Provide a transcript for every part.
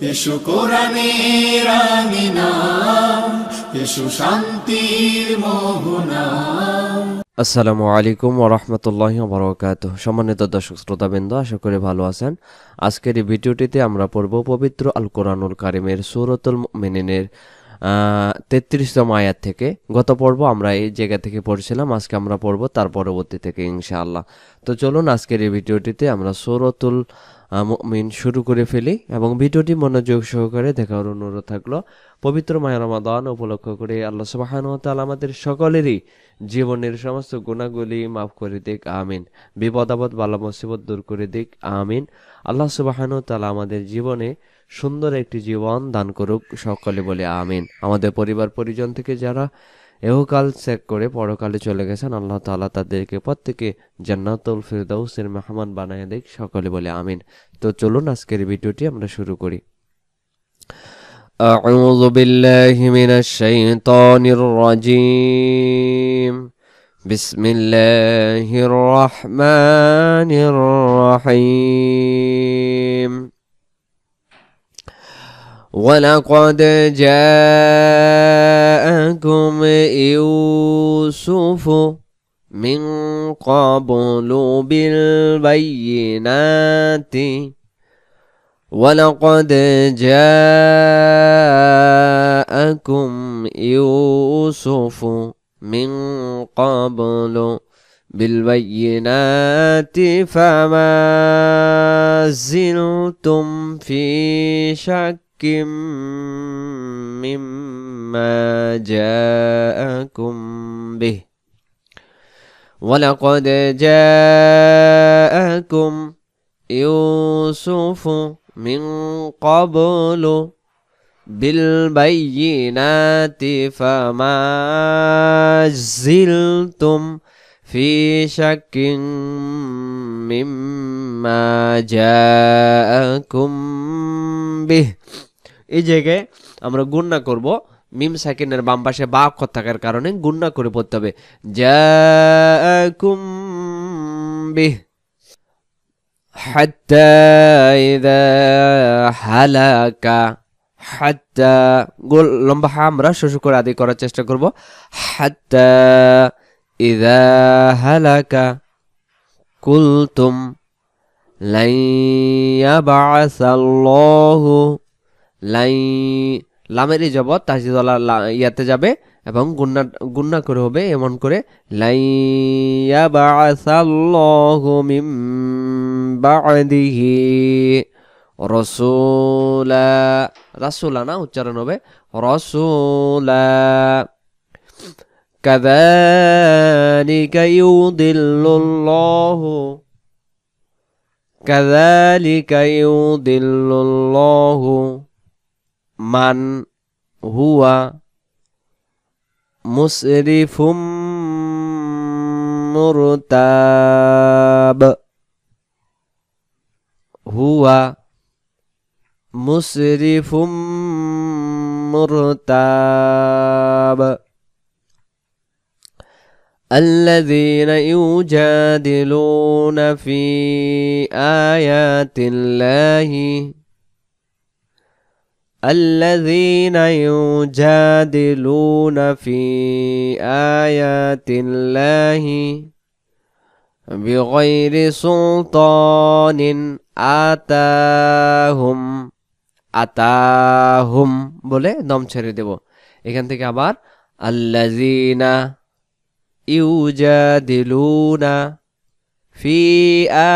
এসো কোরআনের আমিনা, এসো শান্তির মোহনা। আসসালামু আলাইকুম ওয়া রাহমাতুল্লাহি ওয়া বারাকাতুহু। সম্মানিত দর্শক শ্রোতাবৃন্দ, আশা করি ভালো আছেন। আজকের এই ভিডিওটিতে আমরা পড়ব পবিত্র আল কোরআনুল কারিমের সূরাতুল মুমিনিনের 33তম আয়াত থেকে। গত পর্ব আমরা এই জায়গা থেকে পড়ছিলাম, আজকে আমরা পড়ব তার পরবর্তী থেকে ইনশাআল্লাহ। তো চলুন আজকের এই ভিডিওটিতে আমরা সূরাতুল মুমিন শুরু করে ফেলি এবং ভিডিওটি মনোযোগ সহকারে দেখার অনুরোধ থাকলো। পবিত্র মাহে রমাদান উপলক্ষ করে আল্লাহ সুবহানাহু ওয়া তাআলা আমাদের সকলেরই জীবনের সমস্ত গুনাহগুলি মাফ করে দিক, আমিন। বিপদ আপদ বালা মুসিবত দূর করে দিক, আমিন। আল্লাহ সুবহানাহু ওয়া তাআলা আমাদের জীবনে সুন্দর একটি জীবন দান করুক, সকলে বলে আমিন। আমাদের পরিবার পরিজন থেকে যারা এহকাল ত্যাগ করে পরকালে চলে গেছেন, আল্লাহ তাআলা তাদেরকে প্রত্যেকে জান্নাতুল ফিরদাউসের মেহমান বানায় দিক, সকলে বলে আমিন। তো চলুন আজকের ভিডিওটি আমরা শুরু করি। أعوذ بالله من الشيطان الرجيم. بسم الله الرحمن الرحيم. ولقد جاءكم يوسف من قبل بالبينات ولقد جاءكم يوسف من قبل بالبينات فما زلتم في شك مما جاءكم به ولقد جاءكم يوسف من قبل بالبينات فما زلتم في شك مما جاءكم به। এই জায়গায় আমরা গুণনা করব, মিম সাকিনের বাম পাশে বা অক্ষর থাকার কারণে গুণনা করে পড়তে হবে। জাআকুম বিহ হাত্তা ইযা হালাকা, হাত্তা গোল লম্বা হা আমরা শুরু করে আদি করার চেষ্টা করব। হাত্তা ইযা হালাকা কুলতুম লাই ইয়াবআসাল্লাহু, লাই লামের ইজাবত তাজদীদওয়ালা ইয়াতে যাবে এবং গুণনা করে হবে এমন করে, লাই ইয়াবআসাল্লাহু মিন বা'দিহি রাসূলা, রাসূলা না উচ্চারণ হবে রাসূলা। কাযালিকা ইউদিল্লুল্লাহু, কাযালিকা ইউদিল্লুল্লাহু মান হুয়া মুসরিফুম মুরতাব, হুয়া মুসরিফুম মুরতাব। الذين يجادلون في آيات الله، الذين يجادلون في آيات الله بغير سلطان আতাহুম, আতাহুম বলে দম ছেড়ে দেব। এখান থেকে আবার আল্লাযীনা ইউজাদিলুনা ফি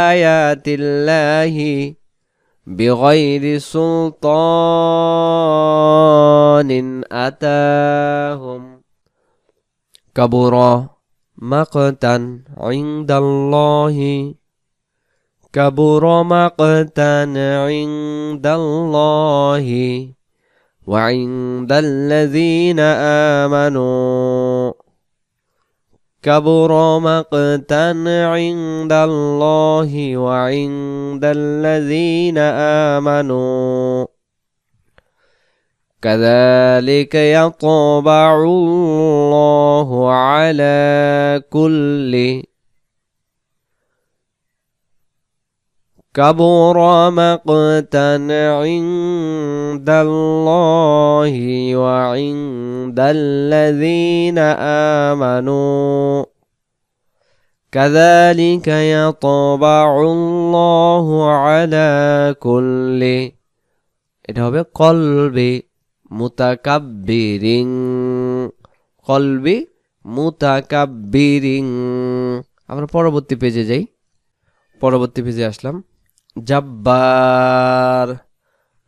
আয়াতিল্লাহি বিগাইরি সুলতানিন আতাহুম কাবুরা মাকতান ইনদাল্লাহি, কাবুরা মাকতান ইনদাল্লাহি ওয়া ইনদাল্লাযীনা আমানু, কাবুরা মাকতান ইনদাল্লাহি ওয়া ইনদাল্লাযীনা আমানু كذلك يطبع الله على كل كبر مقتا عند الله وعند الذين آمنوا كذلك يطبع الله على كل এটা হবে কলবে মুতাকাব্বিরিন কলবে মুতাকাব্বিরিন আমরা পরবর্তী পেজে যাই পরবর্তী পেজে আসলাম জব্বার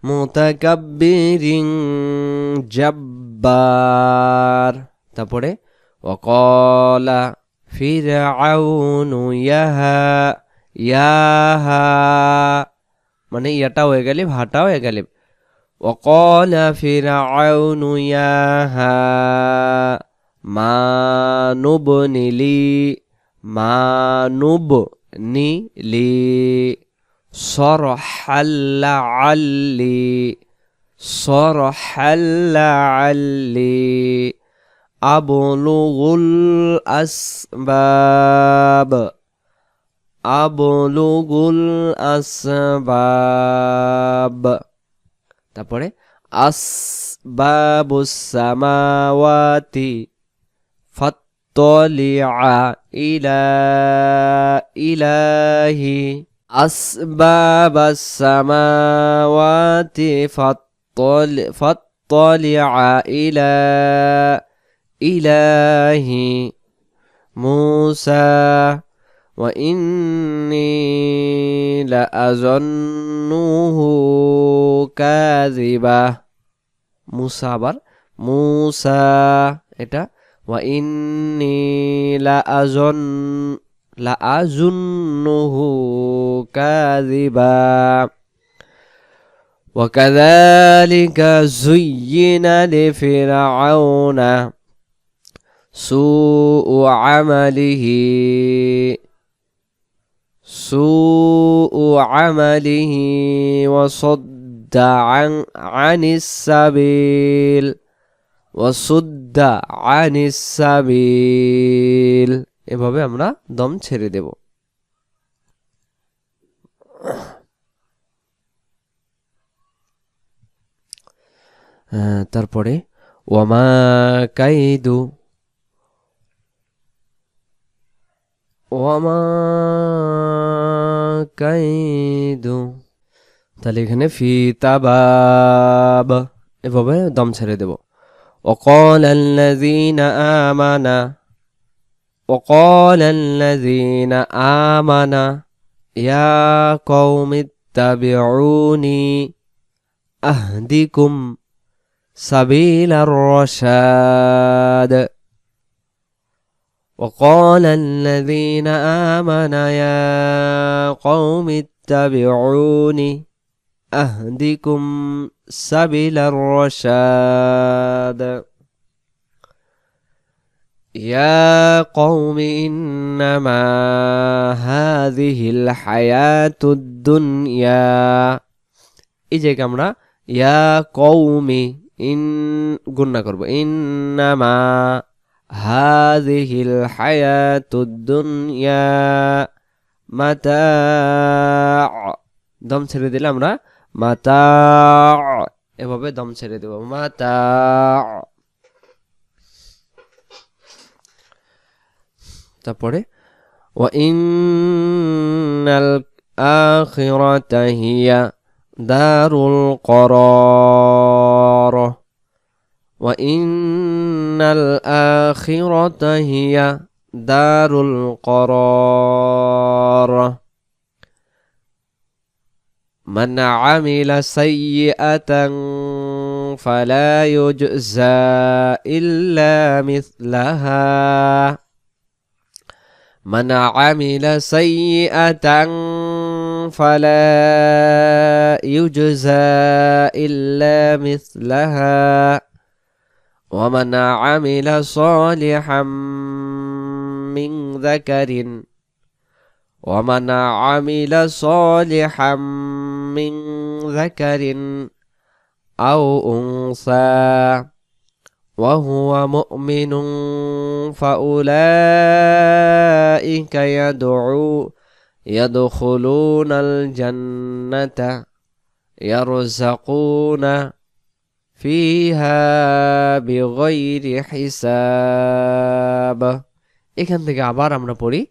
মুতাকাব্বিরিন জব্বার তারপরে ওয়াকালা ফিরআউনু ইয়াহা মানে ইয়াটা হয়ে গেলে ভাটাও হয়ে গেলে ওয়াকালা ফিরআউনু ইয়াহা মা নুবনিলি মা নুবনিলি সরহাল্লাআল্লি আবলুগুল আসবাব তারপরে আসবাবুস সামাওয়াতি ফাত্তালিআ ইলা ইলাহি আসবাবাস সামাওয়াতি ফাত্তালিআ ইলা ইলাহি মুসা وإني لأظنه كاذبا মুসা আবার মুসা এটা وإني لأظنه كاذبا وكذلك زين لفرعون سوء عمله وصد عن السبيل এভাবে আমরা দম ছেড়ে দেব তারপরে ওয়ামা কাইদু তাহলে এখানে ফি তাবাব এভাবে দম ছেড়ে দেব وقال الذين آمنوا يا قوم اتبعوني أهدكم سبيل الرشاد وقال الذين آمنوا يا قوم اتبعوني أهدكم سبيل الرشاد يا قوم إنما هذه الحياة الدنيا إجي كامرا يا قوم إن قلنا كربو إنما هذه الحياة الدنيا متاع দম ছেড়ে দিলে আমরা মাতা' এভাবে দম ছেড়ে দেব মাতা' তারপরে ওয়াইন্নাল আখিরাতা হিয়া দারুল করার ওয়াইন্নাল আখিরাতা হিয়া দারুল করার من عمل سيئة فلا يجزى إلا مثلها من عمل سيئة فلا يجزى إلا مثلها ومن عمل صالحا من ذكر ومن عمل صالحا من ذكر أو أنثى وهو مؤمن فأولئك ইয়াদখুলুনাল জান্নাতা ইয়ারযাকুনা ফিহা বিগাইরি হিসাব। এখান থেকে আবার আমরা পড়ি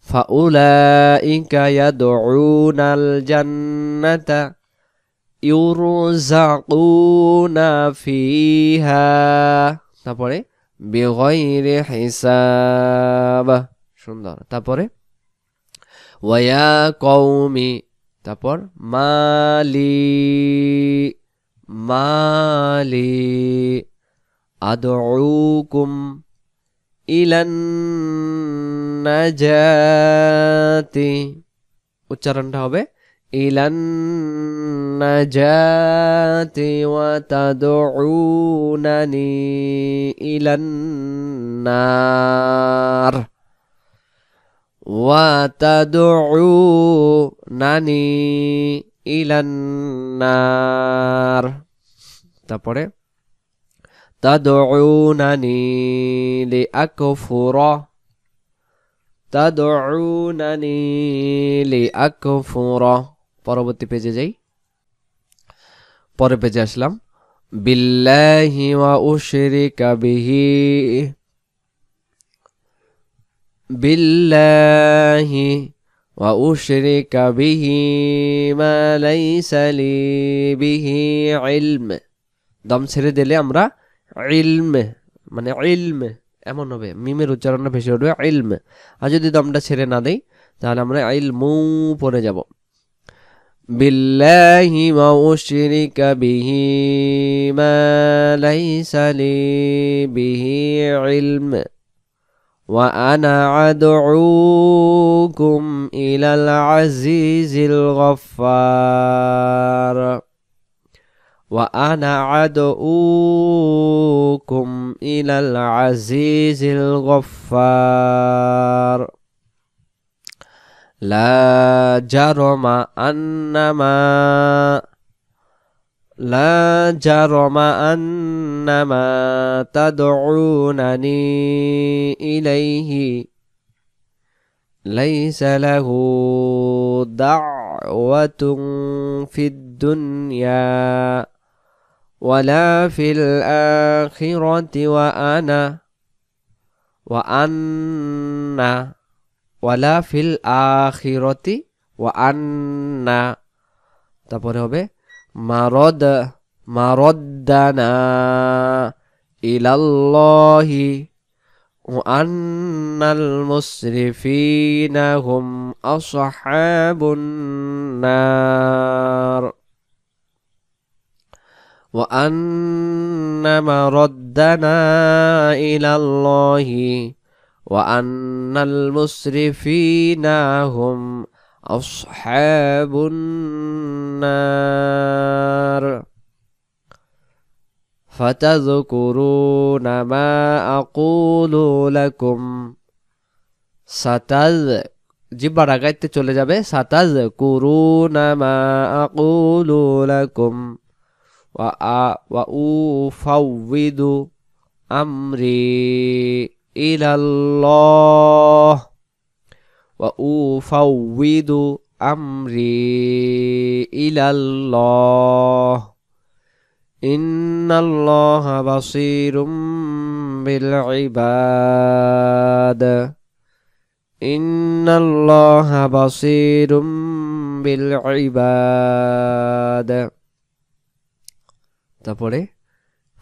ফাউলাইকা ইয়াদউনাল জান্নাতা ইউরযাকুনা ফিহা, তারপরে বিগাইরি হিসাব। সুন্দর। তারপরে ওয়া কওমি, তারপর মালি আদউকুম ইলান নাজাতি, উচ্চারণটা হবে ইলান নাজাতি ওয়া তাদউনানি ইলান নার, ওয়া তাদউনানি ইলান নার। তারপরে তাদউনানি লিআকফুরা, তাদউনানি লিআকফুরা। পরবর্তী পেজে যাই, পরের পেজে আসলাম। বিল্লাহি ওয়া উশরিকা বিহি, বিল্লাহি ওয়া উশরিকা বিহি মা লাইসা লি বিহি ইলম। দম ছেড়ে দিলে আমরা ইলম মানে ইলম এমন হবে, মিমের উচ্চারণটা ভেসে উঠবে ইলম। আর যদি দমটা ছেড়ে না দেই তাহলে আমরা ইলমু পড়ে যাব। বিল্লাহি ওয়া উশরিকা বিহি মা লাইসা লি বিহি ইলম ওয়া আনা আদউকুম ইলাল আজিজিল গফফার, ওয়া আনা আদউকুম ইলাল আজিজিল গফফার। লা জারমা আন্নামা তাদউনানি ইলাইহি লাইসা লাহু দা'ওয়াতুন ফিদ দুনিয়া ওয়ালা ফিল আখিরাতি ওয়া আন্না ওয়ালা ফিল আখিরাতি ওয়া আন্না। তারপরে হবে মারদ্দানা ইলাল্লাহি ওয়া আন্নাল মুসরিফিনা হুম আসহাবুন নার, ওয়া আন্না মারদ্দানা ইলাল্লাহি ওয়া আন্নাল মুসরিফিনা হুম আসহাবুন নার। ফাতাযকুরুনা মা আকুলু লাকুম, জিহ্বা রাগাইতে চলে যাবে। সাতাযকুরুনা মা আকুলু লাকুম ওয়া উফাউযিদু আমরি ইলাল্লাহ, ওয়া উফাউযিদু আমরি ইলাল্লাহ। ইন্নাল্লাহা বাসীরুম বিল ইবাদ, ইন্নাল্লাহা বাসীরুম বিল ইবাদ। তারপরে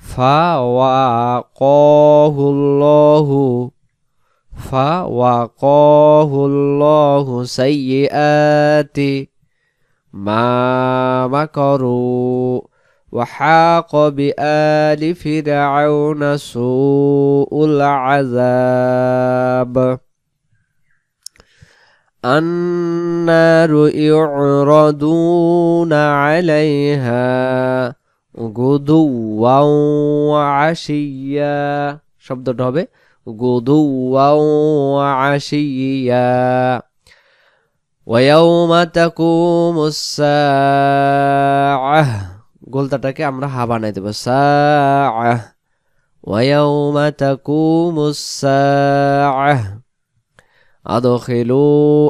ফাওয়াকাহুল্লাহু সাইয়্যাতি মা মাকারু ওয়া হাqa বিআলি ফিরআউনা সুউল আযাব। আন্নারু ইউরাদুনা আলাইহা গুদুওয়াও ওয়া আশিয়্যা, শব্দটা হবে গুদুওয়াও ওয়া আশিয়্যা। ওয়া ইয়াওমা তাকুমুস সাআহ, গোলতাটাকে আমরা হা বানাই দেব, সাআহ। ওয়া ইয়াওমা তাকুমুস সাআহ আদখিলু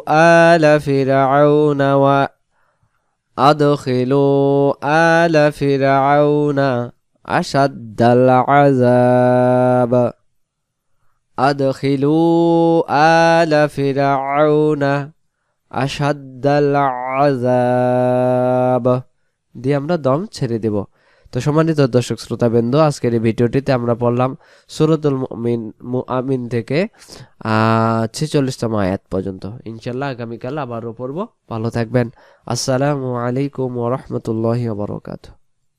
আলা ফিরআউনা ওয়া আদখিলু আলা ফিরআউনা আশাদ্দাল আযাব আদখিলু আলা ফিরআউনা আশাদ্দাল আযাব দিয়ে আমরা দম ছেড়ে দেব। তো সম্মানিত দর্শক শ্রোতাবৃন্দ, আজকের এই ভিডিওটিতে আমরা পড়লাম সূরাতুল মুমিন থেকে 46তম আয়াত পর্যন্ত। ইনশাআল্লাহ আগামীকাল আবারও পড়ব। ভালো থাকবেন। আসসালামু আলাইকুম ওয়া রাহমাতুল্লাহি ওয়া বারাকাতুহু।